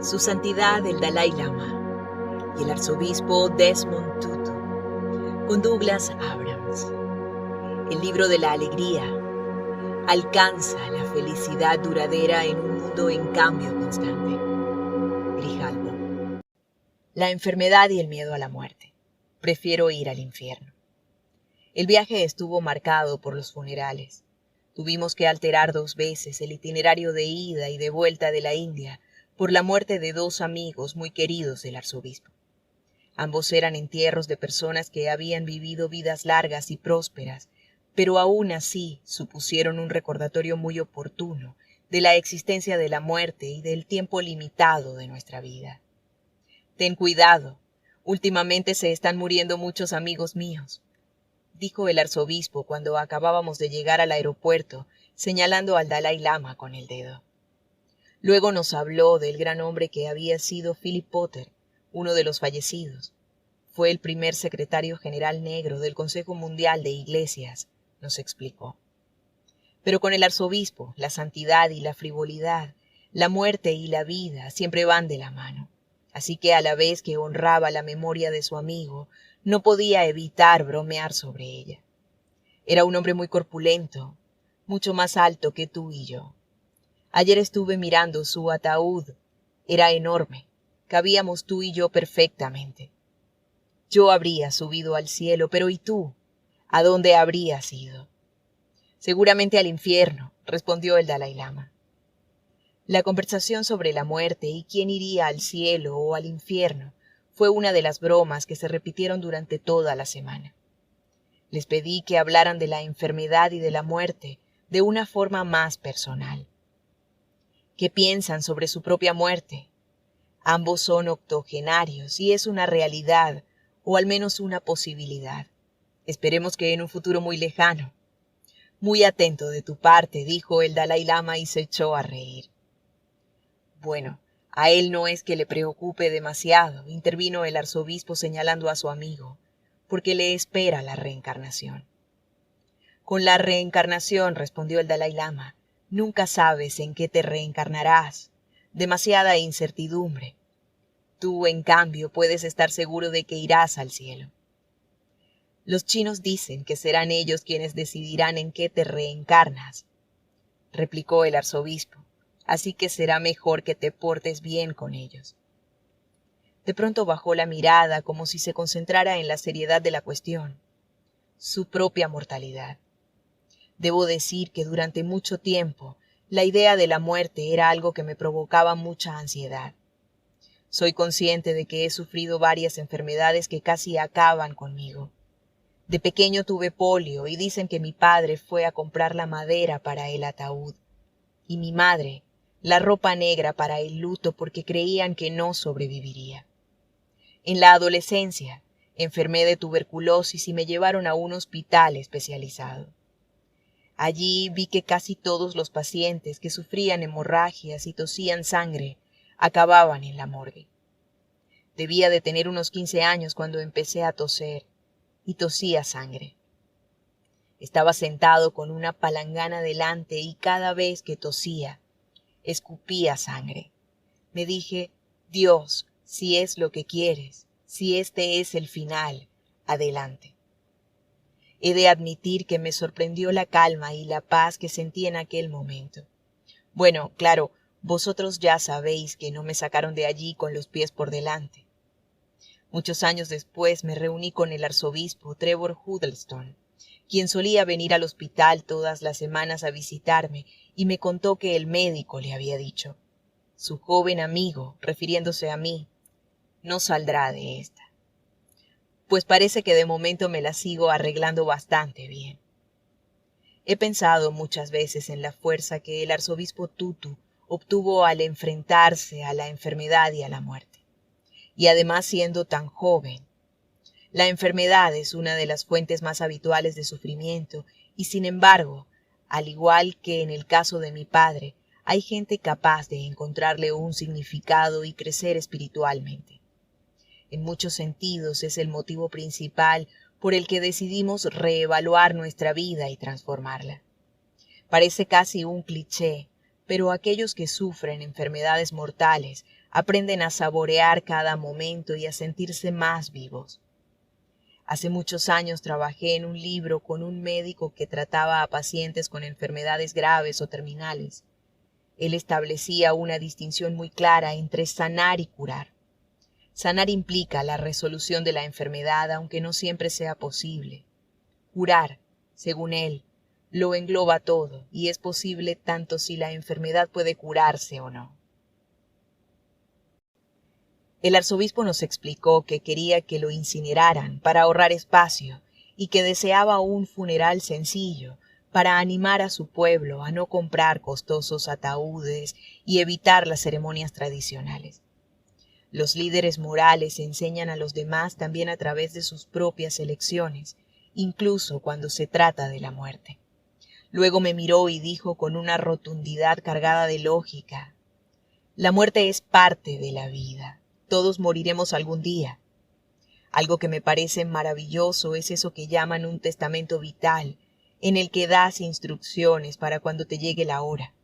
Su Santidad el Dalai Lama y el Arzobispo Desmond Tutu, con Douglas Abrams. El libro de la alegría alcanza la felicidad duradera en un mundo en cambio constante. Grijalbo. La enfermedad y el miedo a la muerte. Prefiero ir al infierno. El viaje estuvo marcado por los funerales. Tuvimos que alterar 2 veces el itinerario de ida y de vuelta de la India por la muerte de 2 amigos muy queridos del arzobispo. Ambos eran entierros de personas que habían vivido vidas largas y prósperas, pero aún así supusieron un recordatorio muy oportuno de la existencia de la muerte y del tiempo limitado de nuestra vida. Ten cuidado, últimamente se están muriendo muchos amigos míos, dijo el arzobispo cuando acabábamos de llegar al aeropuerto, señalando al Dalai Lama con el dedo. Luego nos habló del gran hombre que había sido Philip Potter, uno de los fallecidos. Fue el primer secretario general negro del Consejo Mundial de Iglesias, nos explicó. Pero con el arzobispo, la santidad y la frivolidad, la muerte y la vida siempre van de la mano. Así que a la vez que honraba la memoria de su amigo, no podía evitar bromear sobre ella. Era un hombre muy corpulento, mucho más alto que tú y yo. Ayer estuve mirando su ataúd. Era enorme. Cabíamos tú y yo perfectamente. Yo habría subido al cielo, pero ¿y tú? ¿A dónde habrías ido? Seguramente al infierno, respondió el Dalai Lama. La conversación sobre la muerte y quién iría al cielo o al infierno fue una de las bromas que se repitieron durante toda la semana. Les pedí que hablaran de la enfermedad y de la muerte de una forma más personal. ¿Qué piensan sobre su propia muerte? Ambos son octogenarios y es una realidad, o al menos una posibilidad. Esperemos que en un futuro muy lejano. Muy atento de tu parte, dijo el Dalai Lama y se echó a reír. Bueno, a él no es que le preocupe demasiado, intervino el arzobispo señalando a su amigo, porque le espera la reencarnación. Con la reencarnación, respondió el Dalai Lama, nunca sabes en qué te reencarnarás. Demasiada incertidumbre. Tú, en cambio, puedes estar seguro de que irás al cielo. Los chinos dicen que serán ellos quienes decidirán en qué te reencarnas, replicó el arzobispo, así que será mejor que te portes bien con ellos. De pronto bajó la mirada como si se concentrara en la seriedad de la cuestión, su propia mortalidad. Debo decir que durante mucho tiempo la idea de la muerte era algo que me provocaba mucha ansiedad. Soy consciente de que he sufrido varias enfermedades que casi acaban conmigo. De pequeño tuve polio y dicen que mi padre fue a comprar la madera para el ataúd y mi madre la ropa negra para el luto porque creían que no sobreviviría. En la adolescencia enfermé de tuberculosis y me llevaron a un hospital especializado. Allí vi que casi todos los pacientes que sufrían hemorragias y tosían sangre acababan en la morgue. Debía de tener unos 15 años cuando empecé a toser y tosía sangre. Estaba sentado con una palangana delante y cada vez que tosía, escupía sangre. Me dije, Dios, si es lo que quieres, si este es el final, adelante. He de admitir que me sorprendió la calma y la paz que sentí en aquel momento. Bueno, claro, vosotros ya sabéis que no me sacaron de allí con los pies por delante. Muchos años después me reuní con el arzobispo Trevor Huddleston, quien solía venir al hospital todas las semanas a visitarme y me contó que el médico le había dicho, su joven amigo, refiriéndose a mí, no saldrá de esta. Pues parece que de momento me la sigo arreglando bastante bien. He pensado muchas veces en la fuerza que el arzobispo Tutu obtuvo al enfrentarse a la enfermedad y a la muerte. Y además siendo tan joven. La enfermedad es una de las fuentes más habituales de sufrimiento y sin embargo, al igual que en el caso de mi padre, hay gente capaz de encontrarle un significado y crecer espiritualmente. En muchos sentidos es el motivo principal por el que decidimos reevaluar nuestra vida y transformarla. Parece casi un cliché, pero aquellos que sufren enfermedades mortales aprenden a saborear cada momento y a sentirse más vivos. Hace muchos años trabajé en un libro con un médico que trataba a pacientes con enfermedades graves o terminales. Él establecía una distinción muy clara entre sanar y curar. Sanar implica la resolución de la enfermedad, aunque no siempre sea posible. Curar, según él, lo engloba todo y es posible tanto si la enfermedad puede curarse o no. El arzobispo nos explicó que quería que lo incineraran para ahorrar espacio y que deseaba un funeral sencillo para animar a su pueblo a no comprar costosos ataúdes y evitar las ceremonias tradicionales. Los líderes morales enseñan a los demás también a través de sus propias elecciones, incluso cuando se trata de la muerte. Luego me miró y dijo con una rotundidad cargada de lógica: la muerte es parte de la vida. Todos moriremos algún día. Algo que me parece maravilloso es eso que llaman un testamento vital, en el que das instrucciones para cuando te llegue la hora.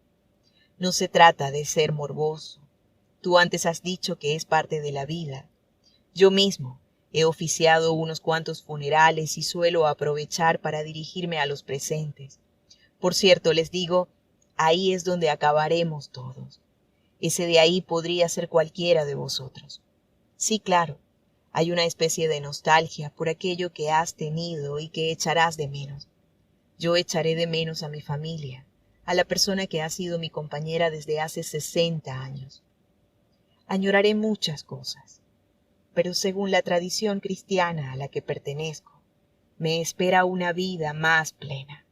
No se trata de ser morboso. Tú antes has dicho que es parte de la vida. Yo mismo he oficiado unos cuantos funerales y suelo aprovechar para dirigirme a los presentes. Por cierto, les digo, ahí es donde acabaremos todos. Ese de ahí podría ser cualquiera de vosotros. Sí, claro, hay una especie de nostalgia por aquello que has tenido y que echarás de menos. Yo echaré de menos a mi familia, a la persona que ha sido mi compañera desde hace 60 años. Añoraré muchas cosas, pero según la tradición cristiana a la que pertenezco, me espera una vida más plena.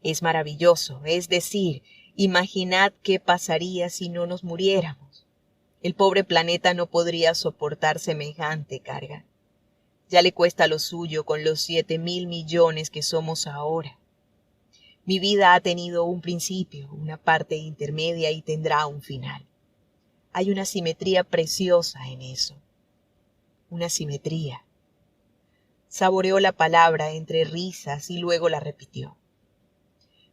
Es maravilloso, es decir, imaginad qué pasaría si no nos muriéramos. El pobre planeta no podría soportar semejante carga. Ya le cuesta lo suyo con los 7.000 millones que somos ahora. Mi vida ha tenido un principio, una parte intermedia y tendrá un final. Hay una simetría preciosa en eso. Una simetría. Saboreó la palabra entre risas y luego la repitió.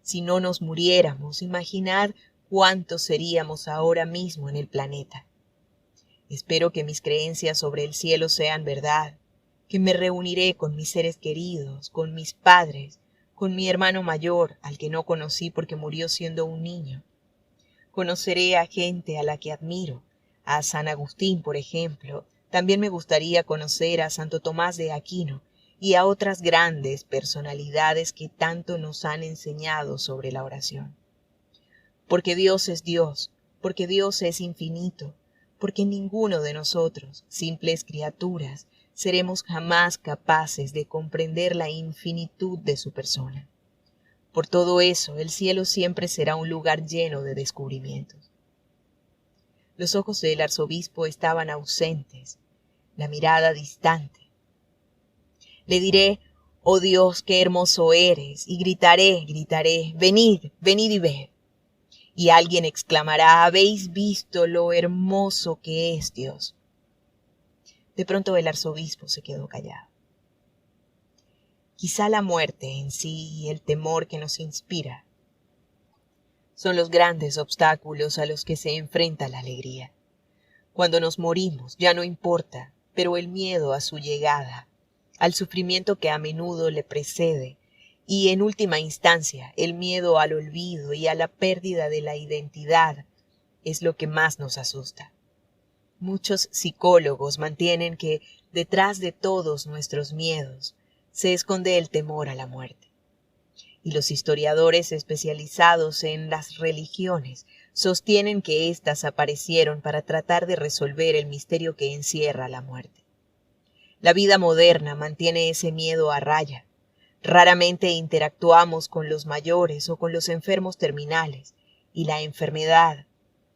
Si no nos muriéramos, imaginad cuántos seríamos ahora mismo en el planeta. Espero que mis creencias sobre el cielo sean verdad, que me reuniré con mis seres queridos, con mis padres, con mi hermano mayor, al que no conocí porque murió siendo un niño. Conoceré a gente a la que admiro, a San Agustín, por ejemplo. También me gustaría conocer a Santo Tomás de Aquino y a otras grandes personalidades que tanto nos han enseñado sobre la oración. Porque Dios es Dios, porque Dios es infinito, porque ninguno de nosotros, simples criaturas, seremos jamás capaces de comprender la infinitud de su persona. Por todo eso, el cielo siempre será un lugar lleno de descubrimientos. Los ojos del arzobispo estaban ausentes, la mirada distante. Le diré: oh Dios, qué hermoso eres, y gritaré, venid, venid y ved. Y alguien exclamará: habéis visto lo hermoso que es Dios. De pronto el arzobispo se quedó callado. Quizá la muerte en sí y el temor que nos inspira son los grandes obstáculos a los que se enfrenta la alegría. Cuando nos morimos ya no importa, pero el miedo a su llegada, al sufrimiento que a menudo le precede, y en última instancia el miedo al olvido y a la pérdida de la identidad, es lo que más nos asusta. Muchos psicólogos mantienen que detrás de todos nuestros miedos se esconde el temor a la muerte. Y los historiadores especializados en las religiones sostienen que éstas aparecieron para tratar de resolver el misterio que encierra la muerte. La vida moderna mantiene ese miedo a raya. Raramente interactuamos con los mayores o con los enfermos terminales, y la enfermedad,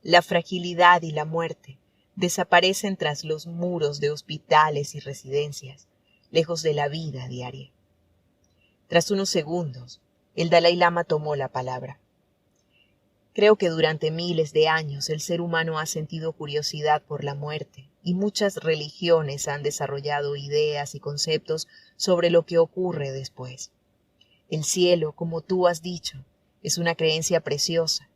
la fragilidad y la muerte desaparecen tras los muros de hospitales y residencias, lejos de la vida diaria. Tras unos segundos, el Dalai Lama tomó la palabra. Creo que durante miles de años el ser humano ha sentido curiosidad por la muerte, y muchas religiones han desarrollado ideas y conceptos sobre lo que ocurre después. El cielo, como tú has dicho, es una creencia preciosa.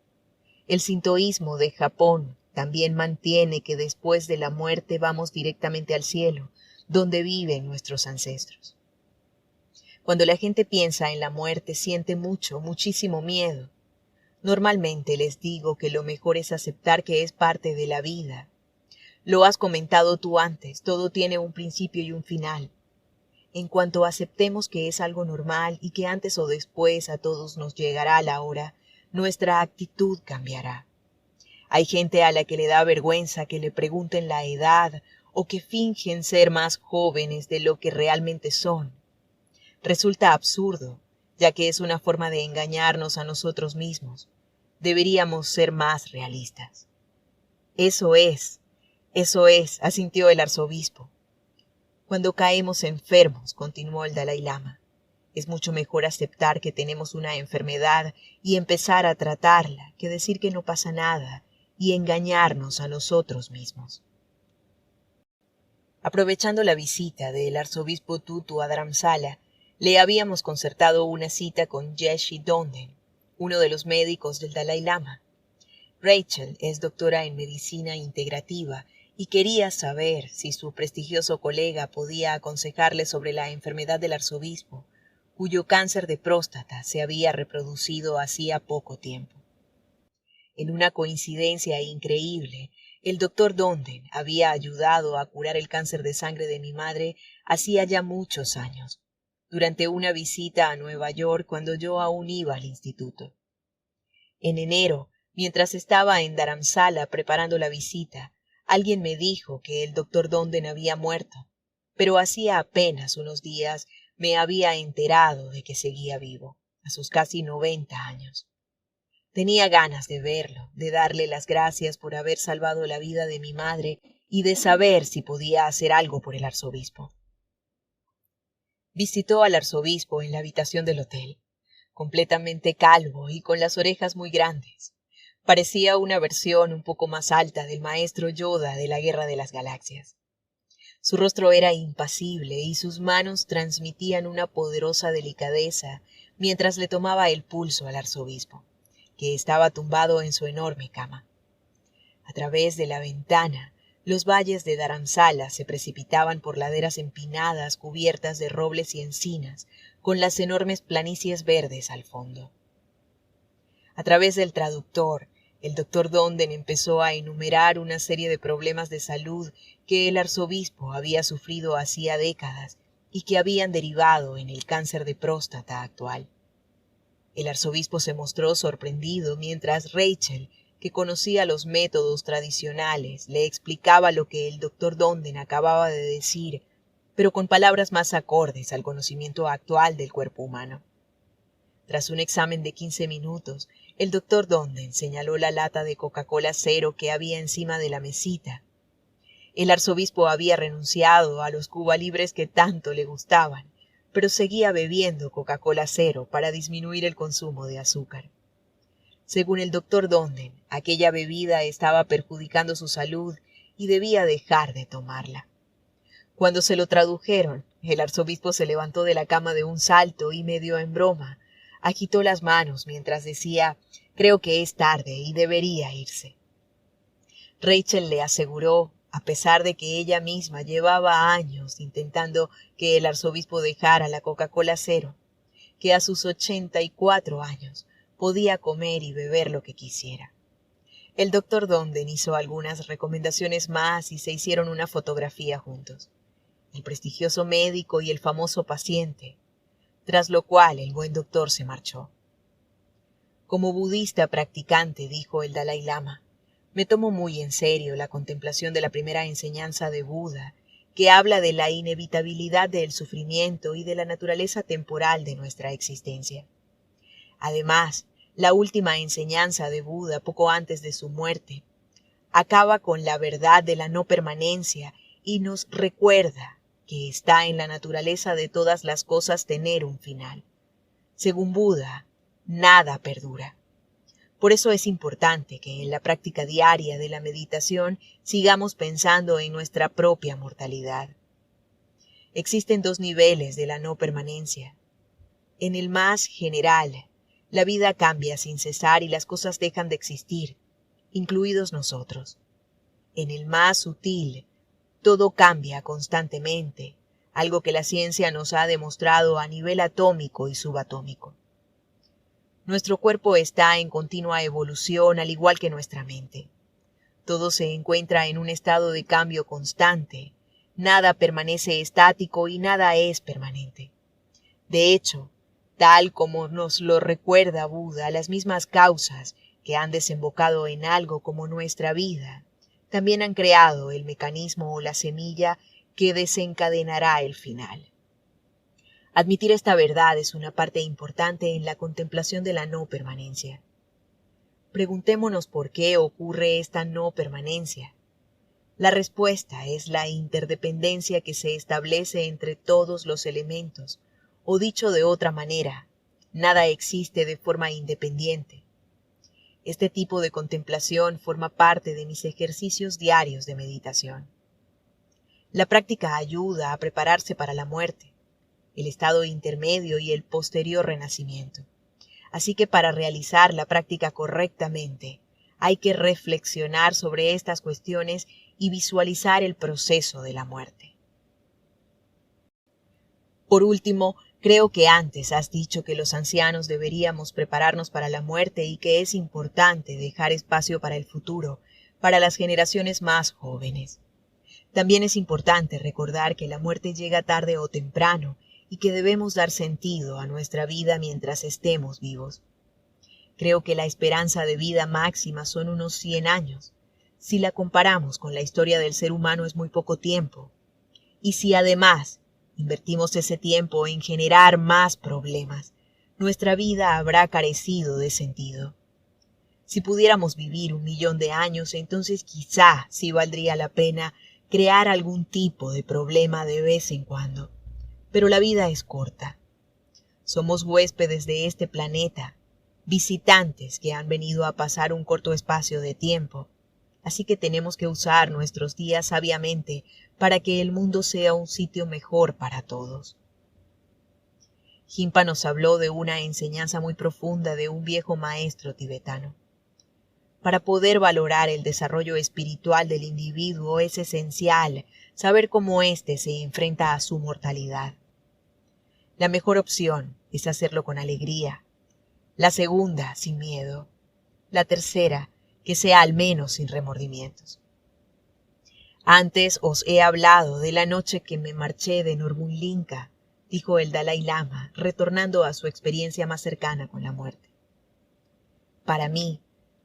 El sintoísmo de Japón también mantiene que después de la muerte vamos directamente al cielo, donde viven nuestros ancestros. Cuando la gente piensa en la muerte siente muchísimo miedo. Normalmente les digo que lo mejor es aceptar que es parte de la vida. Lo has comentado tú antes, todo tiene un principio y un final. En cuanto aceptemos que es algo normal y que antes o después a todos nos llegará la hora, nuestra actitud cambiará. Hay gente a la que le da vergüenza que le pregunten la edad o que fingen ser más jóvenes de lo que realmente son. Resulta absurdo, ya que es una forma de engañarnos a nosotros mismos. Deberíamos ser más realistas. Eso es, asintió el arzobispo. Cuando caemos enfermos, continuó el Dalai Lama, es mucho mejor aceptar que tenemos una enfermedad y empezar a tratarla que decir que no pasa nada y engañarnos a nosotros mismos. Aprovechando la visita del arzobispo Tutu a Dharamsala, le habíamos concertado una cita con Geshe Donden, uno de los médicos del Dalai Lama. Rachel es doctora en medicina integrativa y quería saber si su prestigioso colega podía aconsejarle sobre la enfermedad del arzobispo, cuyo cáncer de próstata se había reproducido hacía poco tiempo. En una coincidencia increíble, el doctor Donden había ayudado a curar el cáncer de sangre de mi madre hacía ya muchos años, durante una visita a Nueva York cuando yo aún iba al instituto. En enero, mientras estaba en Dharamsala preparando la visita, alguien me dijo que el doctor Donden había muerto, pero hacía apenas unos días me había enterado de que seguía vivo, a sus casi 90 años. Tenía ganas de verlo, de darle las gracias por haber salvado la vida de mi madre y de saber si podía hacer algo por el arzobispo. Visitó al arzobispo en la habitación del hotel, completamente calvo y con las orejas muy grandes. Parecía una versión un poco más alta del maestro Yoda de la Guerra de las Galaxias. Su rostro era impasible y sus manos transmitían una poderosa delicadeza mientras le tomaba el pulso al arzobispo, que estaba tumbado en su enorme cama. A través de la ventana, los valles de Dharamsala se precipitaban por laderas empinadas cubiertas de robles y encinas, con las enormes planicies verdes al fondo. A través del traductor, el doctor Donden empezó a enumerar una serie de problemas de salud que el arzobispo había sufrido hacía décadas y que habían derivado en el cáncer de próstata actual. El arzobispo se mostró sorprendido mientras Rachel, que conocía los métodos tradicionales, le explicaba lo que el doctor Donden acababa de decir, pero con palabras más acordes al conocimiento actual del cuerpo humano. Tras un examen de 15 minutos, el doctor Donden señaló la lata de Coca-Cola Cero que había encima de la mesita. El arzobispo había renunciado a los Cuba Libres que tanto le gustaban, pero seguía bebiendo Coca-Cola Cero para disminuir el consumo de azúcar. Según el doctor Donden, aquella bebida estaba perjudicando su salud y debía dejar de tomarla. Cuando se lo tradujeron, el arzobispo se levantó de la cama de un salto y medio en broma, agitó las manos mientras decía, creo que es tarde y debería irse. Rachel le aseguró, a pesar de que ella misma llevaba años intentando que el arzobispo dejara la Coca-Cola Cero, que a sus 84 años podía comer y beber lo que quisiera. El doctor Donden hizo algunas recomendaciones más y se hicieron una fotografía juntos. El prestigioso médico y el famoso paciente, tras lo cual el buen doctor se marchó. Como budista practicante, dijo el Dalai Lama, me tomo muy en serio la contemplación de la primera enseñanza de Buda, que habla de la inevitabilidad del sufrimiento y de la naturaleza temporal de nuestra existencia. Además, la última enseñanza de Buda, poco antes de su muerte, acaba con la verdad de la no permanencia y nos recuerda que está en la naturaleza de todas las cosas tener un final. Según Buda, nada perdura. Por eso es importante que en la práctica diaria de la meditación sigamos pensando en nuestra propia mortalidad. Existen 2 niveles de la no permanencia. En el más general, la vida cambia sin cesar y las cosas dejan de existir, incluidos nosotros. En el más sutil, todo cambia constantemente, algo que la ciencia nos ha demostrado a nivel atómico y subatómico. Nuestro cuerpo está en continua evolución, al igual que nuestra mente. Todo se encuentra en un estado de cambio constante. Nada permanece estático y nada es permanente. De hecho, tal como nos lo recuerda Buda, las mismas causas que han desembocado en algo como nuestra vida, también han creado el mecanismo o la semilla que desencadenará el final. Admitir esta verdad es una parte importante en la contemplación de la no permanencia. Preguntémonos por qué ocurre esta no permanencia. La respuesta es la interdependencia que se establece entre todos los elementos, o dicho de otra manera, nada existe de forma independiente. Este tipo de contemplación forma parte de mis ejercicios diarios de meditación. La práctica ayuda a prepararse para la muerte, el estado intermedio y el posterior renacimiento. Así que para realizar la práctica correctamente, hay que reflexionar sobre estas cuestiones y visualizar el proceso de la muerte. Por último, creo que antes has dicho que los ancianos deberíamos prepararnos para la muerte y que es importante dejar espacio para el futuro, para las generaciones más jóvenes. También es importante recordar que la muerte llega tarde o temprano y que debemos dar sentido a nuestra vida mientras estemos vivos. Creo que la esperanza de vida máxima son unos 100 años. Si la comparamos con la historia del ser humano es muy poco tiempo. Y si además invertimos ese tiempo en generar más problemas, nuestra vida habrá carecido de sentido. Si pudiéramos vivir 1.000.000 de años, entonces quizá sí valdría la pena crear algún tipo de problema de vez en cuando. Pero la vida es corta. Somos huéspedes de este planeta, visitantes que han venido a pasar un corto espacio de tiempo, así que tenemos que usar nuestros días sabiamente para que el mundo sea un sitio mejor para todos. Jimpa nos habló de una enseñanza muy profunda de un viejo maestro tibetano. Para poder valorar el desarrollo espiritual del individuo es esencial saber cómo éste se enfrenta a su mortalidad. La mejor opción es hacerlo con alegría. La segunda, sin miedo. La tercera, que sea al menos sin remordimientos. Antes os he hablado de la noche que me marché de Norbunlinka, dijo el Dalai Lama, retornando a su experiencia más cercana con la muerte. Para mí,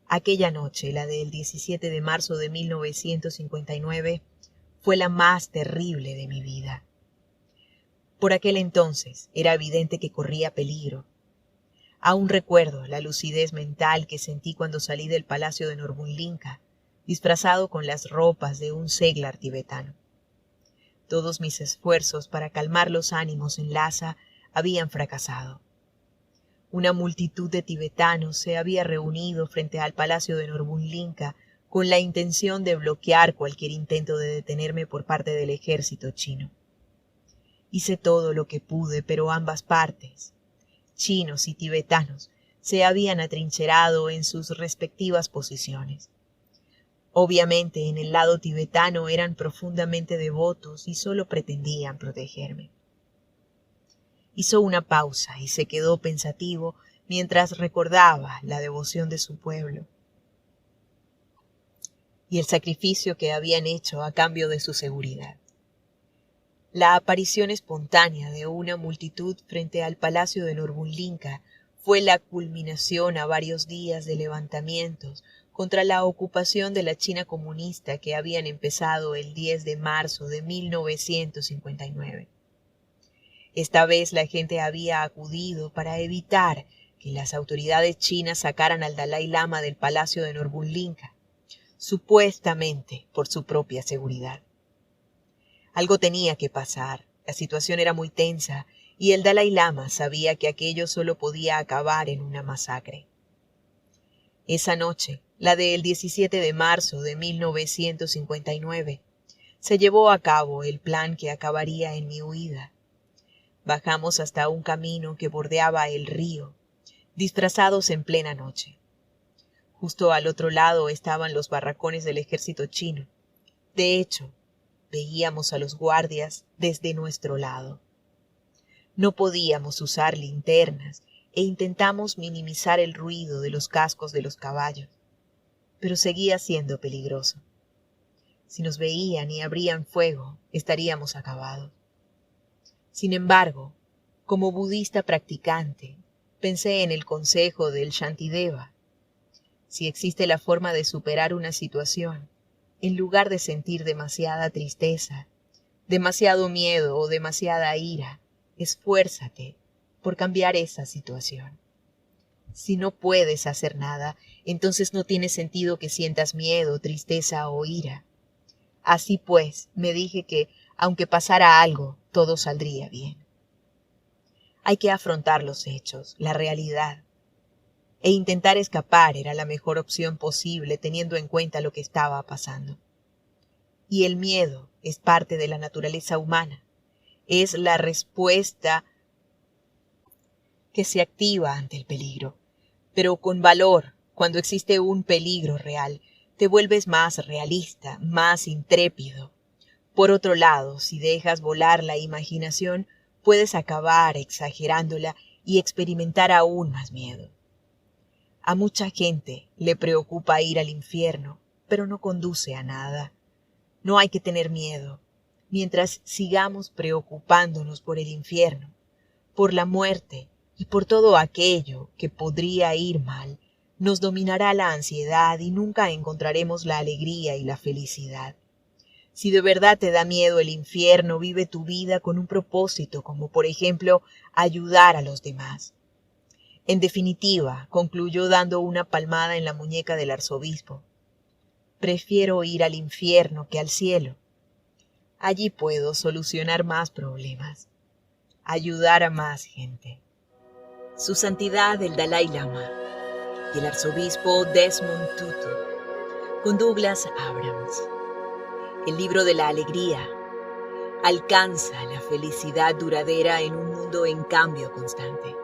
aquella noche, la del 17 de marzo de 1959, fue la más terrible de mi vida. Por aquel entonces era evidente que corría peligro. Aún recuerdo la lucidez mental que sentí cuando salí del palacio de Norbunlinka, disfrazado con las ropas de un seglar tibetano. Todos mis esfuerzos para calmar los ánimos en Lhasa habían fracasado. Una multitud de tibetanos se había reunido frente al palacio de Norbunlinka con la intención de bloquear cualquier intento de detenerme por parte del ejército chino. Hice todo lo que pude, pero ambas partes, chinos y tibetanos, se habían atrincherado en sus respectivas posiciones. Obviamente, en el lado tibetano eran profundamente devotos y solo pretendían protegerme. Hizo una pausa y se quedó pensativo mientras recordaba la devoción de su pueblo y el sacrificio que habían hecho a cambio de su seguridad. La aparición espontánea de una multitud frente al palacio de Norbunlinka fue la culminación a varios días de levantamientos contra la ocupación de la China comunista que habían empezado el 10 de marzo de 1959. Esta vez la gente había acudido para evitar que las autoridades chinas sacaran al Dalai Lama del palacio de Norbunlinka, supuestamente por su propia seguridad. Algo tenía que pasar, la situación era muy tensa y el Dalai Lama sabía que aquello solo podía acabar en una masacre. Esa noche, la del 17 de marzo de 1959, se llevó a cabo el plan que acabaría en mi huida. Bajamos hasta un camino que bordeaba el río, disfrazados en plena noche. Justo al otro lado estaban los barracones del ejército chino, De hecho, veíamos a los guardias desde nuestro lado. No podíamos usar linternas e intentamos minimizar el ruido de los cascos de los caballos, pero seguía siendo peligroso. Si nos veían y abrían fuego, estaríamos acabados. Sin embargo, como budista practicante, pensé en el consejo del Shantideva. Si existe la forma de superar una situación, en lugar de sentir demasiada tristeza, demasiado miedo o demasiada ira, esfuérzate por cambiar esa situación. Si no puedes hacer nada, entonces no tiene sentido que sientas miedo, tristeza o ira. Así pues, me dije que, aunque pasara algo, todo saldría bien. Hay que afrontar los hechos, la realidad, e intentar escapar era la mejor opción posible teniendo en cuenta lo que estaba pasando. Y el miedo es parte de la naturaleza humana, es la respuesta que se activa ante el peligro, pero con valor, cuando existe un peligro real, te vuelves más realista, más intrépido. Por otro lado, si dejas volar la imaginación, puedes acabar exagerándola y experimentar aún más miedo. A mucha gente le preocupa ir al infierno, pero no conduce a nada. No hay que tener miedo, mientras sigamos preocupándonos por el infierno, por la muerte y por todo aquello que podría ir mal. Nos dominará la ansiedad y nunca encontraremos la alegría y la felicidad. Si de verdad te da miedo el infierno, vive tu vida con un propósito, como por ejemplo ayudar a los demás. En definitiva, concluyó dando una palmada en la muñeca del arzobispo, prefiero ir al infierno que al cielo. Allí puedo solucionar más problemas, ayudar a más gente. Su Santidad el Dalai Lama y el arzobispo Desmond Tutu, con Douglas Abrams. El libro de la alegría alcanza la felicidad duradera en un mundo en cambio constante.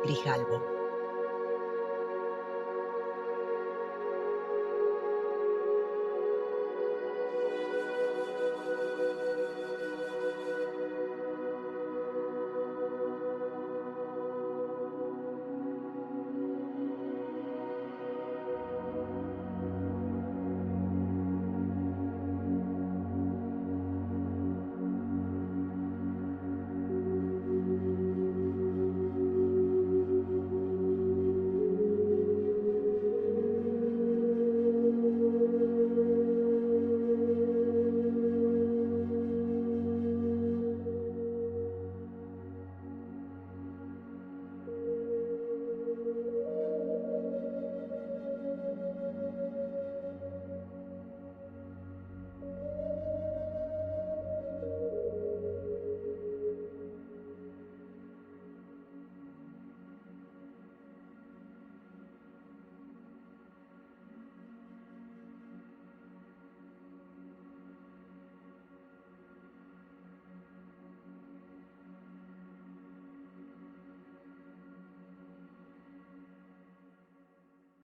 Grijalbo.